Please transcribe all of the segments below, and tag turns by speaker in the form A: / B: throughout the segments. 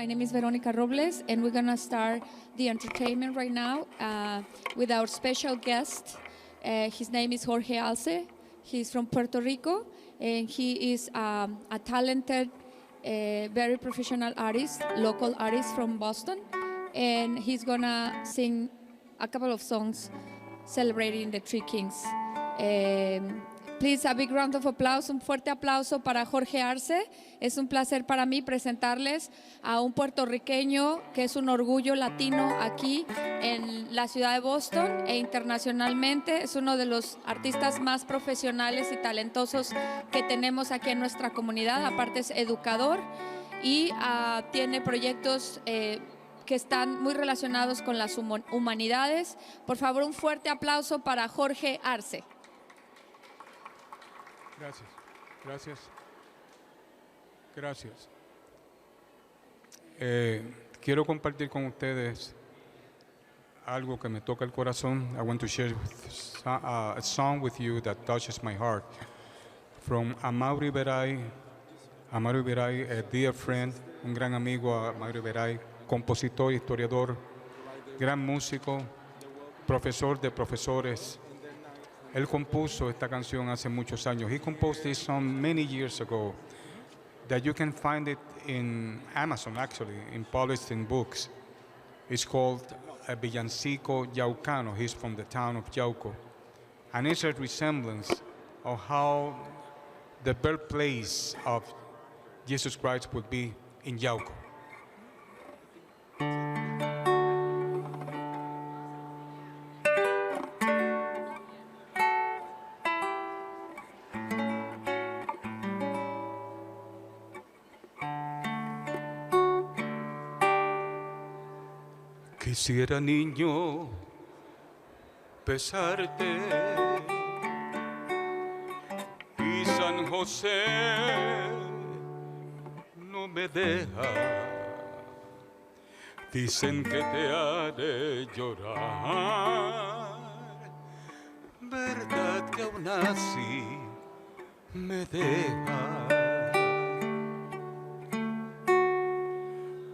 A: My name is Veronica Robles, and we're gonna start the entertainment right now with our special guest. His name is Jorge Alce. He's from Puerto Rico, and he is a talented, very professional artist, local artist from Boston, and he's gonna sing a couple of songs celebrating the Three Kings. Please, a big round of applause, un fuerte aplauso para Jorge Arce. Es un placer para mí presentarles a un puertorriqueño que es un orgullo latino aquí en la ciudad de Boston e internacionalmente. Es uno de los artistas más profesionales y talentosos que tenemos aquí en nuestra comunidad. Aparte es educador y tiene proyectos que están muy relacionados con las humanidades. Por favor, un fuerte aplauso para Jorge Arce.
B: Gracias, gracias, gracias. Quiero compartir con ustedes algo que me toca el corazón. I want to share a song with you that touches my heart. From Amaury Veray, a dear friend, un gran amigo, Amaury Veray, compositor, historiador, gran músico, profesor de profesores. Él compuso esta canción hace muchos años. He composed this song many years ago that you can find it in Amazon, actually, in published in books. It's called Villancico Yaucano. He's from the town of Yauco. And it's a resemblance of how the birthplace of Jesus Christ would be in Yauco. Quisiera, niño, besarte y San José no me deja. Dicen que te ha de llorar, verdad que aún así me deja.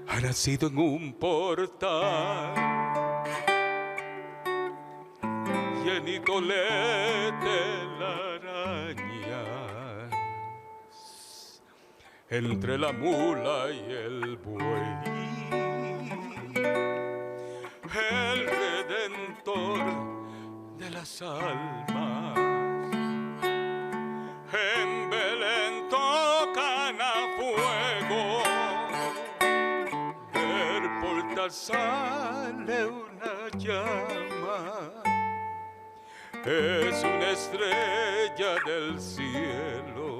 B: Ha nacido en un portal llenito de arañas entre la mula y el buey. El redentor de las almas en Belén tocan a fuego. Sale una llama, es una estrella del cielo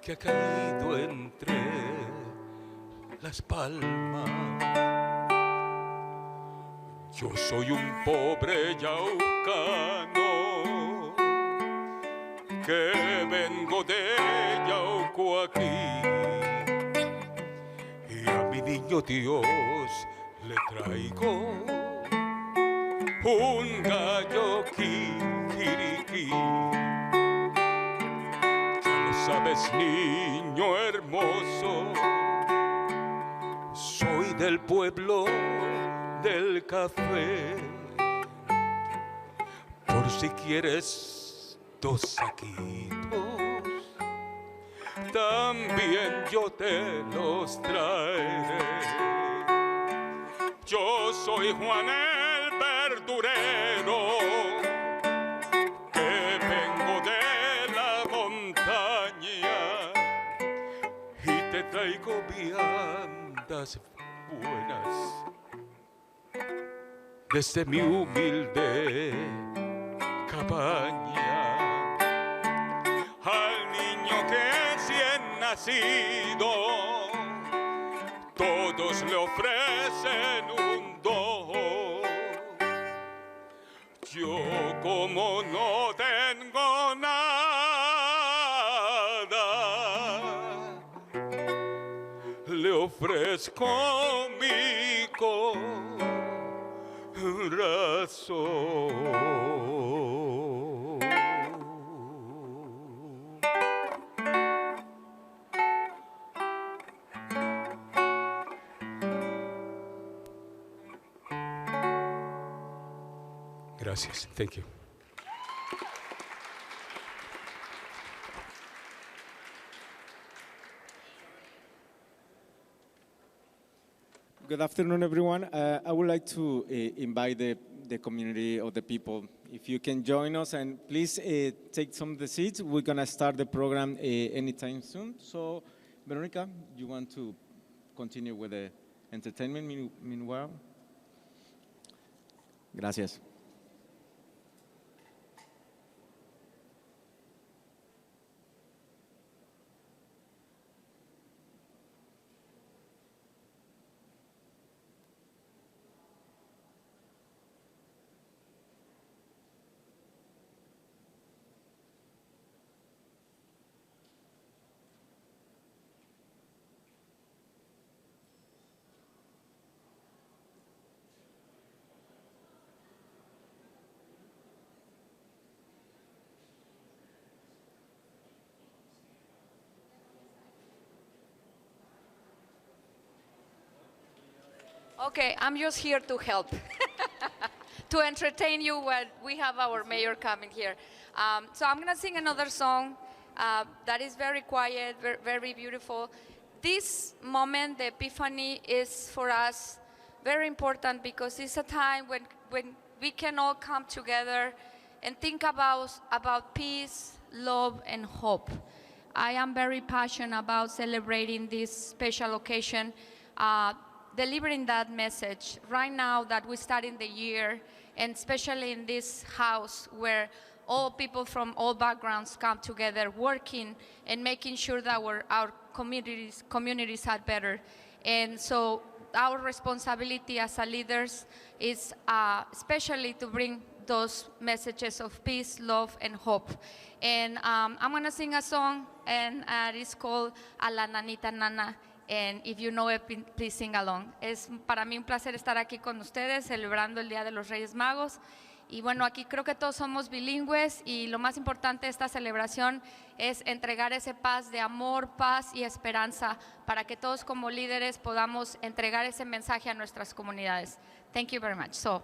B: que ha caído entre las palmas. Yo soy un pobre yaucano que vengo de Yauco aquí. Mi niño Dios le traigo un gallo kikiriki. Ya lo sabes, niño hermoso, soy del pueblo del café. Por si quieres 2 saquitos, también yo te los traeré. Yo soy Juan el verdurero, que vengo de la montaña y te traigo viandas buenas desde mi humilde cabaña. Al niño que nacido, todos le ofrecen un don. Yo como no tengo nada, le ofrezco mi corazón. Gracias. Thank you.
C: Good afternoon, everyone. I would like to invite the community or the people, if you can join us, and please take some of the seats. We're going to start the program anytime soon. So, Veronica, you want to continue with the entertainment meanwhile? Gracias.
A: Okay, I'm just here to help, to entertain you when we have our mayor coming here. So I'm gonna sing another song that is very quiet, very beautiful. This moment, the Epiphany, is for us very important because it's a time when we can all come together and think about peace, love, and hope. I am very passionate about celebrating this special occasion, delivering that message right now that we're starting the year, and especially in this house where all people from all backgrounds come together working and making sure that our communities are better. And so our responsibility as leaders is especially to bring those messages of peace, love, and hope. And I'm gonna sing a song, and it's called A la Nanita Nana. And if you know it, please sing along. Es para mí un placer estar aquí con ustedes celebrando el Día de los Reyes Magos. Y bueno, aquí creo que todos somos bilingües y lo más importante de esta celebración es entregar ese paz de amor, paz y esperanza para que todos como líderes podamos entregar ese mensaje a nuestras comunidades. Thank you very much. So.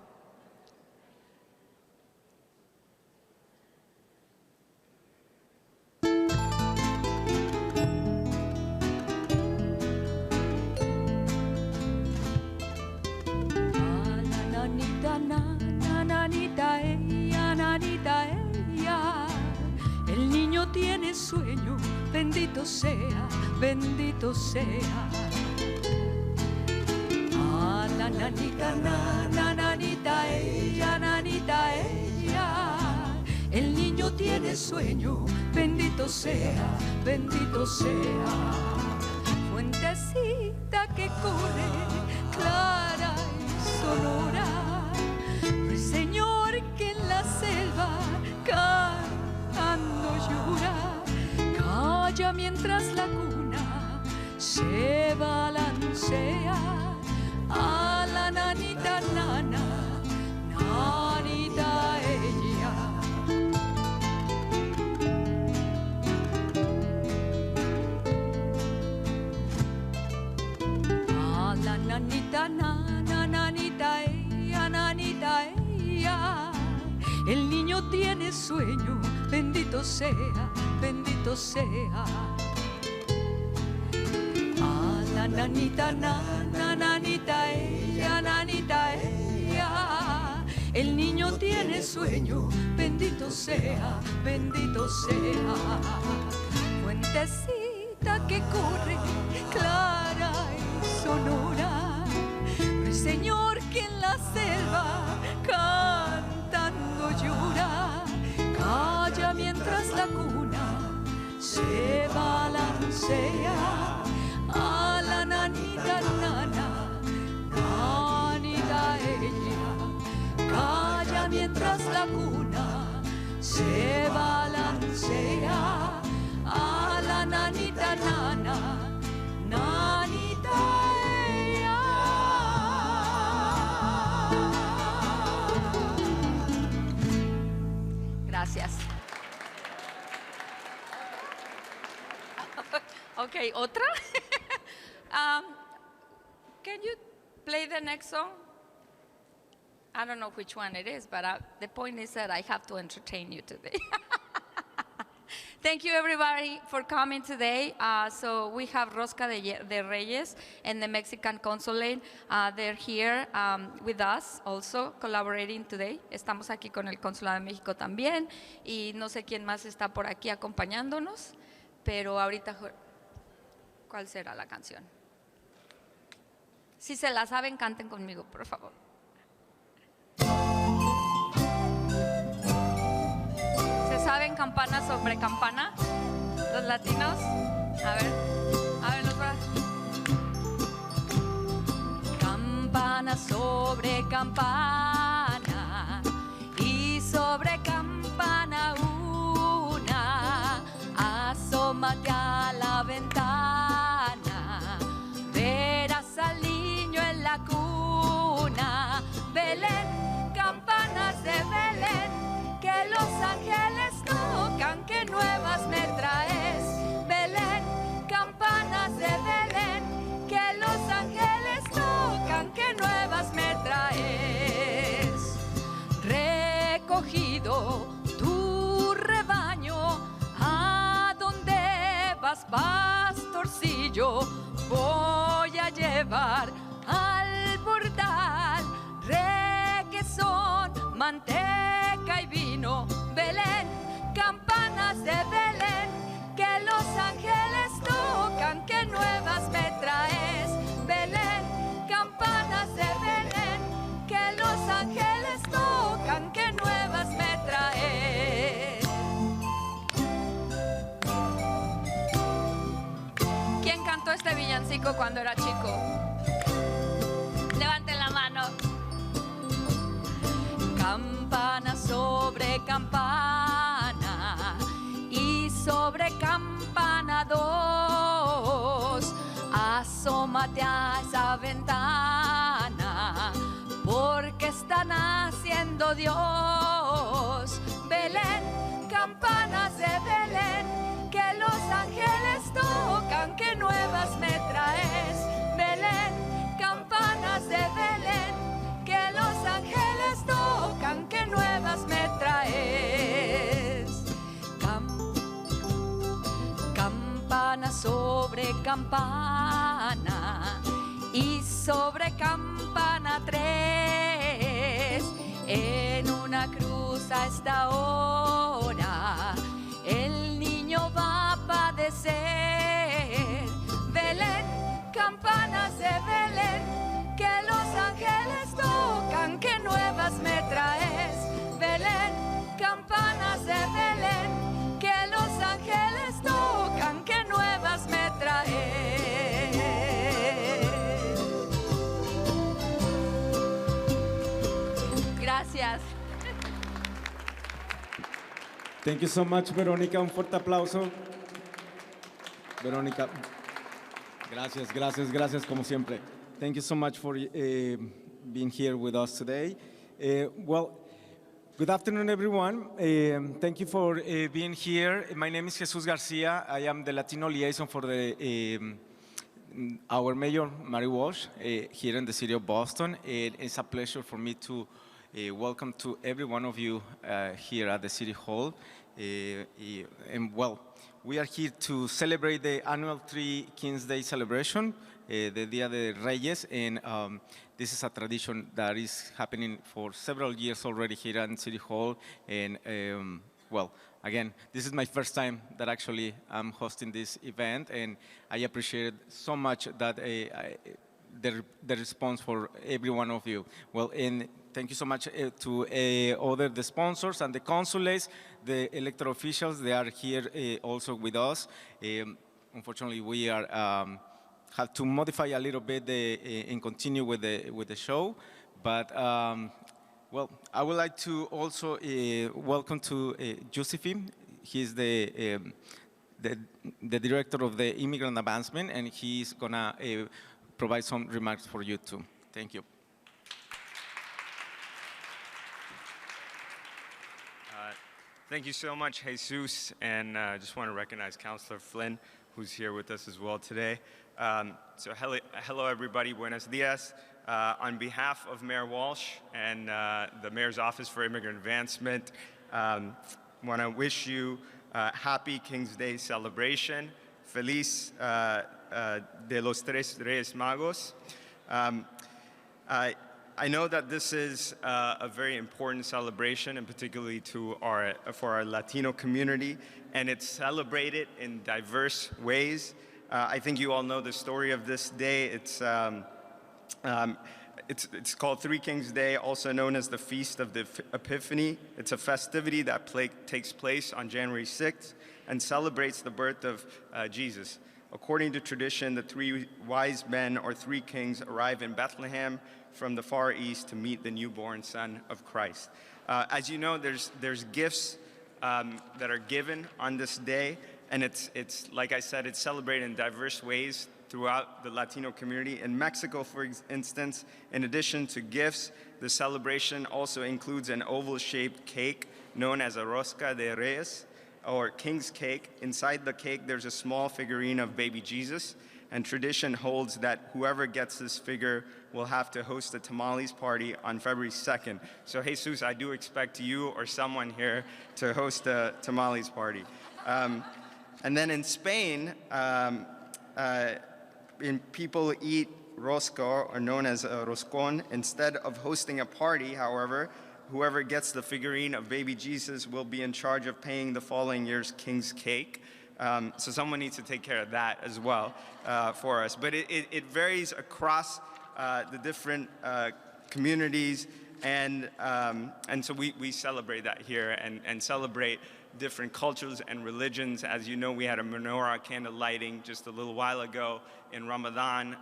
D: Nananita ella, nanita ella, el niño tiene sueño, bendito sea, bendito sea. Ah, la nanita, nananita ella, nanita ella, el niño tiene sueño, bendito sea, bendito sea. Fuentecita que corre, clara y sonora, Señor que en la selva cantando llora, calla mientras la cuna se balancea. A la nanita nana, nanita ella. A la nanita nana, nanita ella, nanita ella. El niño tiene sueño, bendito sea, bendito sea. Ah, la nanita, nanita ella, nanita ella. El niño tiene sueño, bendito sea, bendito sea. Fuentecita que corre, clara y sonora, el Señor que en la selva cantando llora, calla mientras la cuna se balancea. A la nanita nana, nanita ella, calla mientras la cuna se balancea. A la nanita nana, nanita ella.
A: Gracias. Okay, otra. Can you play the next song?
E: I don't know which one it is, but the point is that I have to entertain you today. Thank you, everybody, for coming today. So we have Rosca de Reyes and the Mexican Consulate. They're here with us also, collaborating today. Estamos aquí con el Consulado de México también. Y no sé quién más está por aquí acompañándonos. Pero ahorita, ¿cuál será la canción? Si se la saben, canten conmigo, por favor. ¿Se saben campana sobre campana? ¿Los latinos? A ver, los brazos. Campana sobre campana y sobre campana una, asómate a la ventana, verás al niño en la cuna. Belén, campanas de Belén, que los ángeles tocan, que nuevas me traes. Belén, campanas de Belén, que los ángeles tocan, que nuevas me traes. Recogido tu rebaño, ¿a dónde vas, pastorcillo? Voy a llevar al portal requesón, manteca y vino. Belén, campanas de Belén, que los ángeles tocan, que nuevas me traes. Belén, campanas de Belén, que los ángeles tocan, que nuevas me traes. ¿Quién cantó este villancico cuando era chico? Levanten la mano. Campana sobre campana y sobre campana dos, asómate a esa ventana, porque están haciendo Dios. Belén, campanas de Belén, que los ángeles tocan, que nuevas me traes. Belén, campanas de Belén, que los ángeles tocan, que nuevas me traes. Campana sobre campana y sobre campana tres, en una cruz a esta hora el niño va a padecer. Belén, campanas de Belén, que los ángeles tocan, que nuevas me traes. Belén, campanas de Belén, que los ángeles tocan, que nuevas me traes. Gracias.
C: Thank you so much, Verónica. Un fuerte aplauso. Verónica, gracias, gracias, gracias, como siempre. Thank you so much for being here with us today. Well, good afternoon, everyone. Thank you for being here. My name is Jesus Garcia. I am the Latino liaison for our mayor, Mary Walsh, here in the city of Boston. It's a pleasure for me to welcome to every one of you here at the City Hall. And well, we are here to celebrate the annual Three Kings Day celebration, the Dia de Reyes, and this is a tradition that is happening for several years already here at City Hall. And well, again, this is my first time that actually I'm hosting this event, and I appreciate so much that the response for every one of you. Well, and thank you so much to the sponsors and the consulates, the elected officials. They are here also with us. Unfortunately, we are have to modify a little bit and continue with the show. But well, I would like to also welcome to Josephine. He's the director of the Immigrant Advancement, and he's gonna provide some remarks for you too. Thank you.
F: Thank you so much, Jesus, and I just want to recognize Councilor Flynn, who's here with us as well today. So hello everybody, buenos dias. On behalf of Mayor Walsh and the Mayor's Office for Immigrant Advancement, want to wish you a happy King's Day celebration. Feliz de los Tres Reyes Magos. I know that this is a very important celebration, and particularly for our Latino community, and it's celebrated in diverse ways. I think you all know the story of this day. It's called Three Kings Day, also known as the Feast of the Epiphany. It's a festivity that takes place on January 6th and celebrates the birth of Jesus. According to tradition, the three wise men or three kings arrive in Bethlehem from the Far East to meet the newborn Son of Christ. As you know, there's gifts that are given on this day, and it's like I said, it's celebrated in diverse ways throughout the Latino community. In Mexico, for instance, in addition to gifts, the celebration also includes an oval-shaped cake known as a rosca de Reyes, or king's cake. Inside the cake, there's a small figurine of baby Jesus, and tradition holds that whoever gets this figure will have to host a tamales party on February 2nd. So Jesus, I do expect you or someone here to host a tamales party. And then in Spain, people eat rosca, or known as roscón. Instead of hosting a party, however, whoever gets the figurine of baby Jesus will be in charge of paying the following year's king's cake. So someone needs to take care of that as well for us. But it varies across the different communities, and so we celebrate that here and celebrate different cultures and religions. As you know, we had a menorah candle lighting just a little while ago. In Ramadan,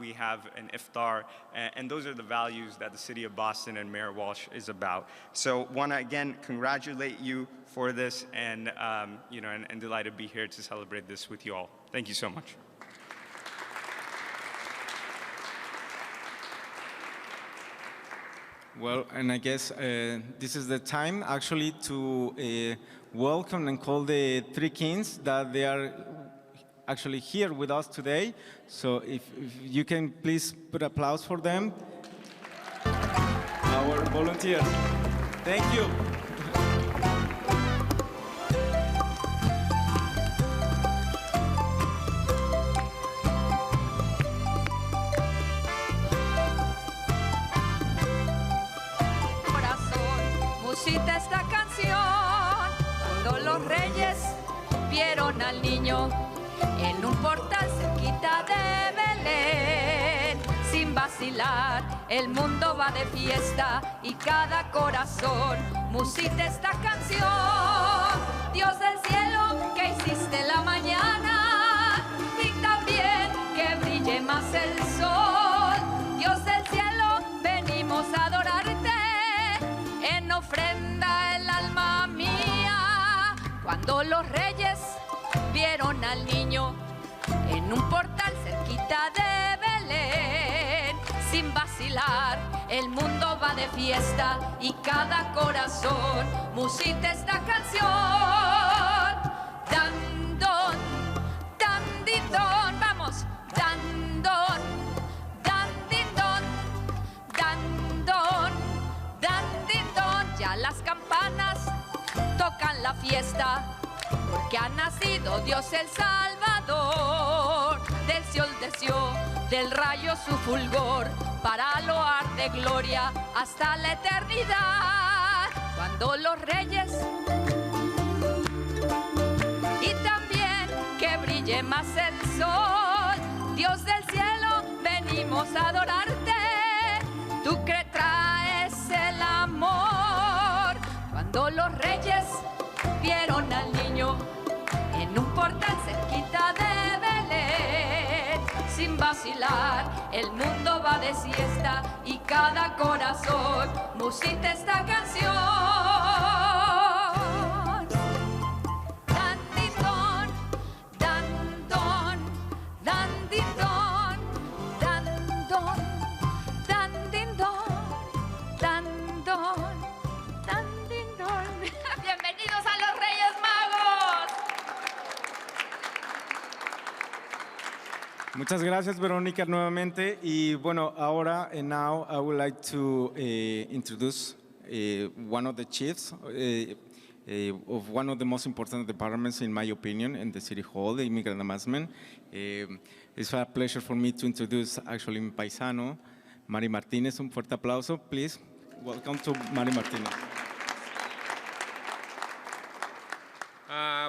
F: we have an iftar, and those are the values that the city of Boston and Mayor Walsh is about. So want to again congratulate you for this, and and delighted to be here to celebrate this with you all. Thank you so much.
C: Well, and I guess this is the time actually to welcome and call the three kings that they are actually here with us today. So if you can please put applause for them. Our volunteers. Thank you.
D: Musita esta canción cuando los reyes vieron al niño en un portal cerquita de Belén. Sin vacilar, el mundo va de fiesta y cada corazón musita esta canción. Dios del cielo, que hiciste la mañana y también que brille más el sol. Dios del cielo, venimos a adorarte. En ofrenda el alma mía. Cuando los reyes vieron al niño en un portal cerquita de Belén, sin vacilar, el mundo va de fiesta y cada corazón musita esta canción. Dan, don, dan, din, don, vamos, dan, don, dan, din, don, dan, don, dan, din, don. Ya las campanas tocan la fiesta, porque ha nacido Dios el Salvador. Del cielo descendió, del rayo su fulgor, para loar de gloria hasta la eternidad. Cuando los reyes, y también que brille más el sol. Dios del cielo, venimos a adorarte. Tú que traes el amor. Cuando los reyes vieron al niño en un portal cerquita de Belén, sin vacilar, el mundo va de siesta y cada corazón musita esta canción. Dan, din, don, dan, don, dan, din, don, dan, don, dan, din, don, dan, don, dan, din, don. Bienvenidos a los Reyes Magos.
C: Muchas gracias, Verónica, nuevamente. Y bueno, ahora, and now, I would like to introduce one of the chiefs of one of the most important departments, in my opinion, in the City Hall, the Immigrant Amendment. It's a pleasure for me to introduce, actually, mi paisano, Marty Martinez. Un fuerte aplauso, please. Welcome to Marty Martinez.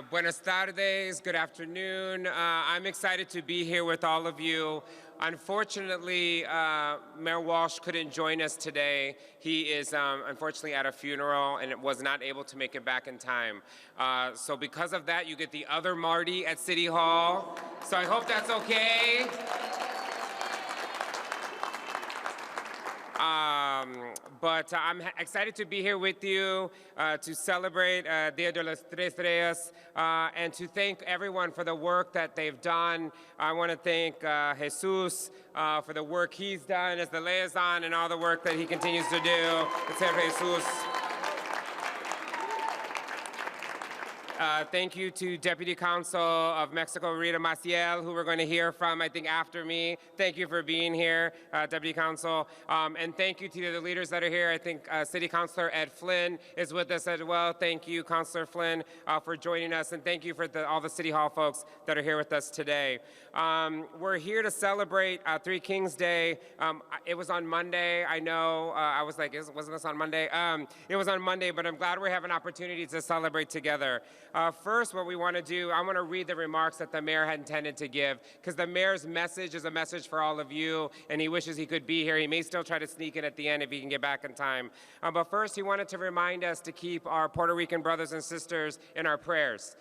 G: Buenas tardes, good afternoon. I'm excited to be here with all of you. Unfortunately, Mayor Walsh couldn't join us today. He is unfortunately at a funeral and was not able to make it back in time. So because of that, you get the other Marty at City Hall. So I hope that's okay. But I'm excited to be here with you to celebrate Dia de las Tres Reyes and to thank everyone for the work that they've done. I want to thank Jesus for the work he's done as the liaison and all the work that he continues to do. It's Jesus. Thank you to Deputy Consul of Mexico, Rita Maciel, who we're going to hear from, I think, after me. Thank you for being here, Deputy Consul. And thank you to the other leaders that are here. I think City Councilor Ed Flynn is with us as well. Thank you, Councilor Flynn, for joining us. And thank you for all the City Hall folks that are here with us today. We're here to celebrate Three Kings Day. It was on Monday. I know, I was like, wasn't this on Monday? It was on Monday, but I'm glad we have an opportunity to celebrate together. First, what we want to do, I want to read the remarks that the mayor had intended to give, because the mayor's message is a message for all of you, and he wishes he could be here. He may still try to sneak in at the end if he can get back in time. But first, he wanted to remind us to keep our Puerto Rican brothers and sisters in our prayers.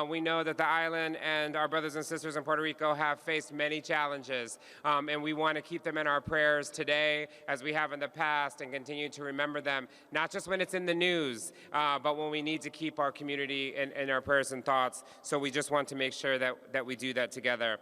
G: We know that the island and our brothers and sisters in Puerto Rico have faced many challenges, and we want to keep them in our prayers today, as we have in the past, and continue to remember them, not just when it's in the news, but when we need to keep our community in our prayers and thoughts. So we just want to make sure that we do that together.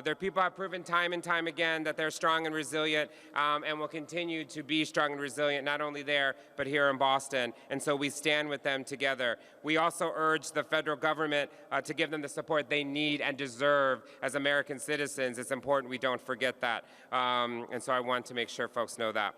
G: Their people have proven time and time again that they're strong and resilient, and will continue to be strong and resilient, not only there, but here in Boston. And so we stand with them together. We also urge the federal government to give them the support they need and deserve as American citizens. It's important we don't forget that. And so I want to make sure folks know that.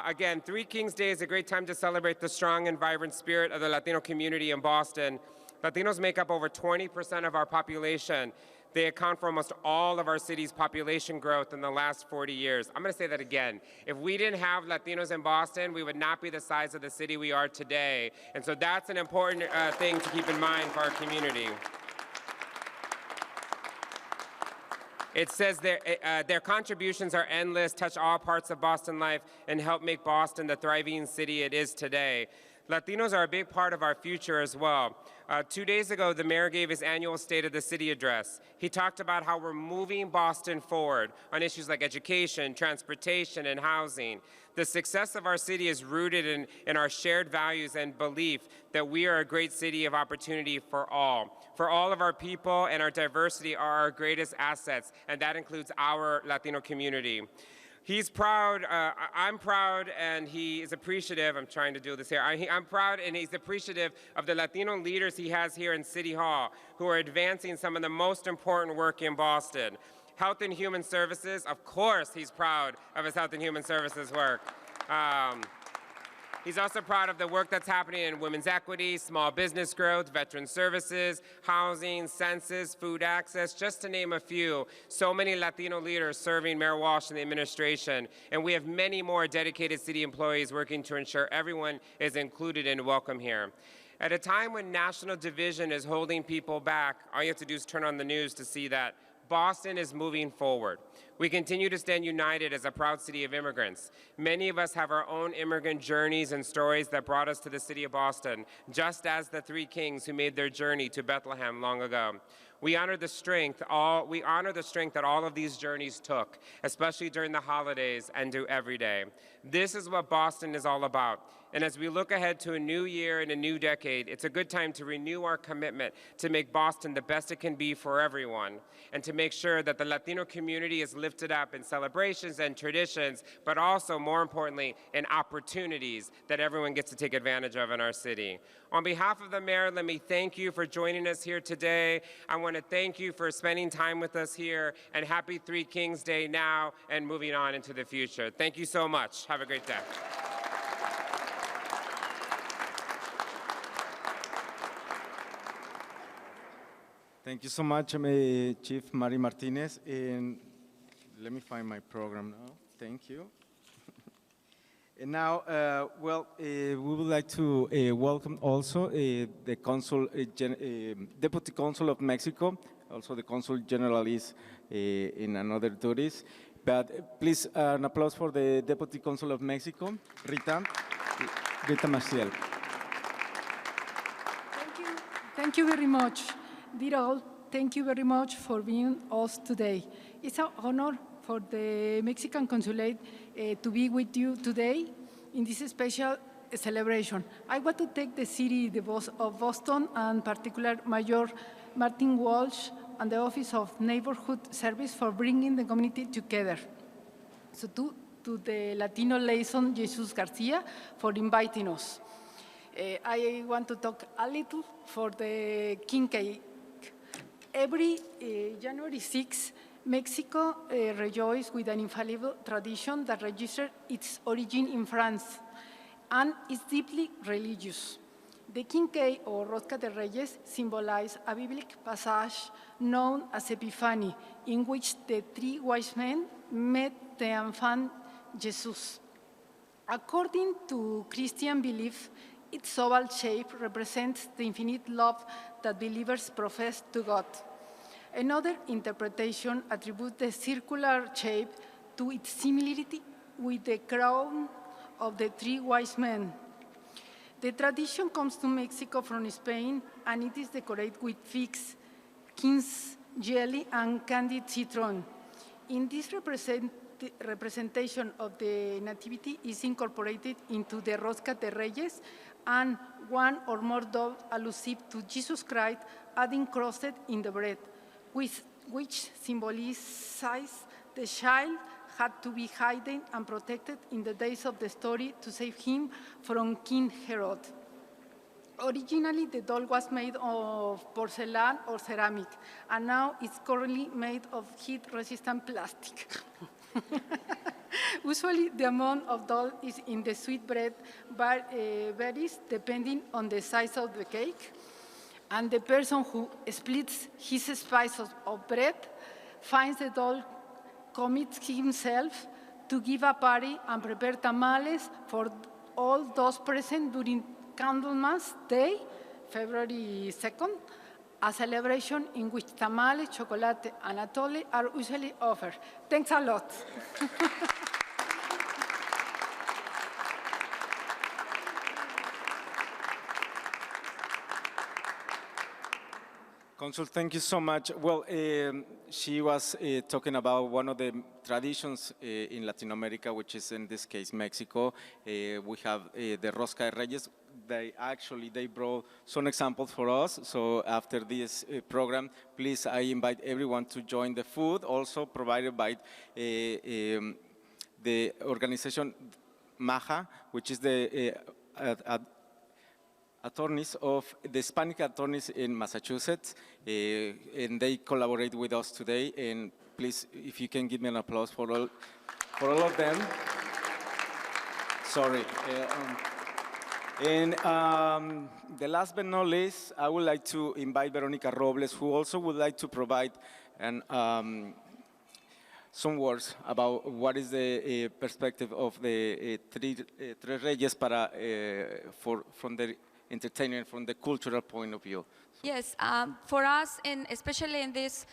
G: Again, Three Kings Day is a great time to celebrate the strong and vibrant spirit of the Latino community in Boston. Latinos make up over 20% of our population. They account for almost all of our city's population growth in the last 40 years. I'm going to say that again. If we didn't have Latinos in Boston, we would not be the size of the city we are today. And so that's an important thing to keep in mind for our community. It says their contributions are endless, touch all parts of Boston life, and help make Boston the thriving city it is today. Latinos are a big part of our future as well. 2 days ago, the mayor gave his annual State of the City address. He talked about how we're moving Boston forward on issues like education, transportation, and housing. The success of our city is rooted in our shared values and belief that we are a great city of opportunity for all. For all of our people, and our diversity are our greatest assets, and that includes our Latino community. He's proud, I'm proud, and he is appreciative. I'm trying to do this here. I'm proud and he's appreciative of the Latino leaders he has here in City Hall who are advancing some of the most important work in Boston. Health and Human Services, of course he's proud of his Health and Human Services work. He's also proud of the work that's happening in women's equity, small business growth, veteran services, housing, census, food access, just to name a few. So many Latino leaders serving Mayor Walsh and the administration, and we have many more dedicated city employees working to ensure everyone is included and welcome here. At a time when national division is holding people back, all you have to do is turn on the news to see that Boston is moving forward. We continue to stand united as a proud city of immigrants. Many of us have our own immigrant journeys and stories that brought us to the city of Boston, just as the three kings who made their journey to Bethlehem long ago. We honor the strength that all of these journeys took, especially during the holidays and do every day. This is what Boston is all about. And as we look ahead to a new year and a new decade, it's a good time to renew our commitment to make Boston the best it can be for everyone, and to make sure that the Latino community is lifted up in celebrations and traditions, but also, more importantly, in opportunities that everyone gets to take advantage of in our city. On behalf of the mayor, let me thank you for joining us here today. I want to thank you for spending time with us here, and happy Three Kings Day now and moving on into the future. Thank you so much. Have a great day.
C: Thank you so much, Chief Marty Martinez. And let me find my program now. Thank you. And now, we would like to welcome also the Consul, Deputy Consul of Mexico. Also, the Consul General is in another duties. But please, an applause for the Deputy Consul of Mexico, Rita Maciel.
H: Thank you. Thank you very much. Dear all, thank you very much for being us today. It's an honor for the Mexican Consulate to be with you today in this special celebration. I want to thank the city of Boston, and particular Mayor Martin Walsh and the Office of Neighborhood Service for bringing the community together. So to the Latino liaison, Jesus Garcia, for inviting us. I want to talk a little for the king cake. Every January 6, Mexico rejoices with an infallible tradition that registers its origin in France and is deeply religious. The king cake, or Rosca de Reyes, symbolizes a biblical passage known as Epiphany, in which the three wise men met the infant Jesus. According to Christian belief, its oval shape represents the infinite love that believers profess to God. Another interpretation attributes the circular shape to its similarity with the crown of the three wise men. The tradition comes to Mexico from Spain, and it is decorated with figs, quince, jelly, and candied citron. In this representation of the Nativity is incorporated into the Rosca de Reyes, and one or more doves allusive to Jesus Christ are encrusted in the bread, which symbolizes the child had to be hidden and protected in the days of the story to save him from King Herod. Originally, the doll was made of porcelain or ceramic, and now it's currently made of heat-resistant plastic. Usually, the amount of dough is in the sweet bread varies depending on the size of the cake, and the person who splits his slices of bread finds the dough, commits himself to give a party and prepare tamales for all those present during Candlemas Day, February 2nd, a celebration in which tamales, chocolate, and atole are usually offered. Thanks a lot.
C: Consul, thank you so much. Well, she was talking about one of the traditions in Latin America, which is in this case Mexico. We have the Rosca de Reyes. They brought some examples for us. So after this program, please, I invite everyone to join the food, also provided by the organization MAJA, which is the attorneys of the Hispanic attorneys in Massachusetts, and they collaborate with us today. And please, if you can give me an applause for all of them. Sorry. And the last but not least, I would like to invite Veronica Robles, who also would like to provide some words about what is the perspective of the Tres Reyes from the entertainment, from the cultural point of view.
E: Yes, for us, especially in this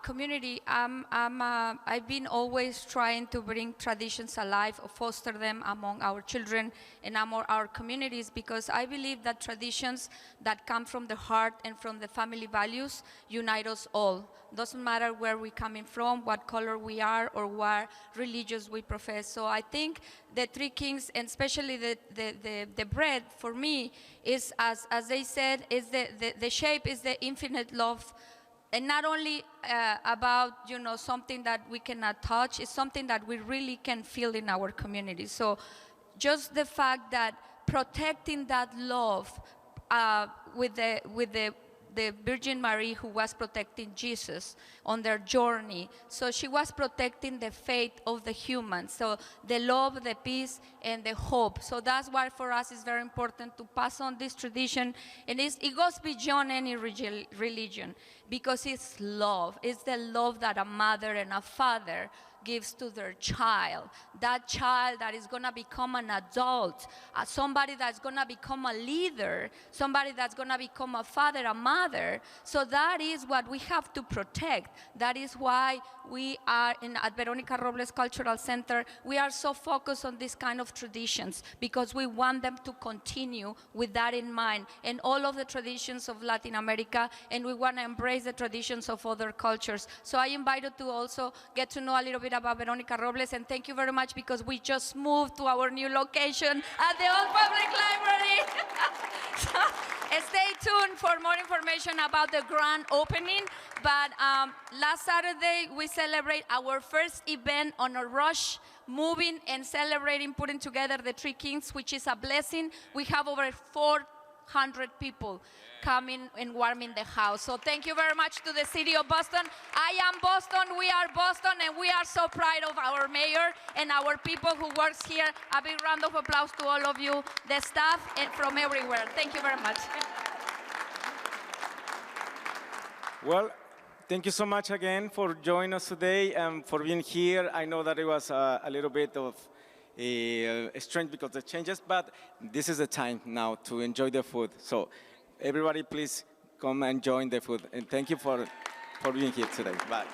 E: community, I've been always trying to bring traditions alive, or foster them among our children and among our communities, because I believe that traditions that come from the heart and from the family values unite us all. Doesn't matter where we're coming from, what color we are, or what religions we profess. So I think the Three Kings, and especially the bread, for me, is, as they said, is the shape is the infinite love. And not only about, something that we cannot touch, it's something that we really can feel in our community. So just the fact that protecting that love with the Virgin Mary, who was protecting Jesus on their journey. So she was protecting the faith of the humans. So the love, the peace, and the hope. So that's why for us it's very important to pass on this tradition. And it goes beyond any religion, because it's love. It's the love that a mother and a father gives to their child. That child that is going to become an adult, somebody that's going to become a leader, somebody that's going to become a father, a mother. So that is what we have to protect. That is why we are at Veronica Robles Cultural Center, we are so focused on this kind of traditions, because we want them to continue with that in mind, and all of the traditions of Latin America, and we want to embrace the traditions of other cultures. So I invite you to also get to know a little bit about Veronica Robles, and thank you very much, because we just moved to our new location at the Old Public Library. So, stay tuned for more information about the grand opening. But last Saturday, we celebrate our first event on a rush, moving and celebrating, putting together the Three Kings, which is a blessing. We have over 400 people coming and warming the house. So thank you very much to the city of Boston. I am Boston, we are Boston, and we are so proud of our mayor and our people who works here. A big round of applause to all of you, the staff, and from everywhere. Thank you very much.
C: Well, thank you so much again for joining us today and for being here. I know that it was a little bit of strange because of the changes, but this is the time now to enjoy the food. So everybody, please come and join the food. And thank you for being here today. Bye.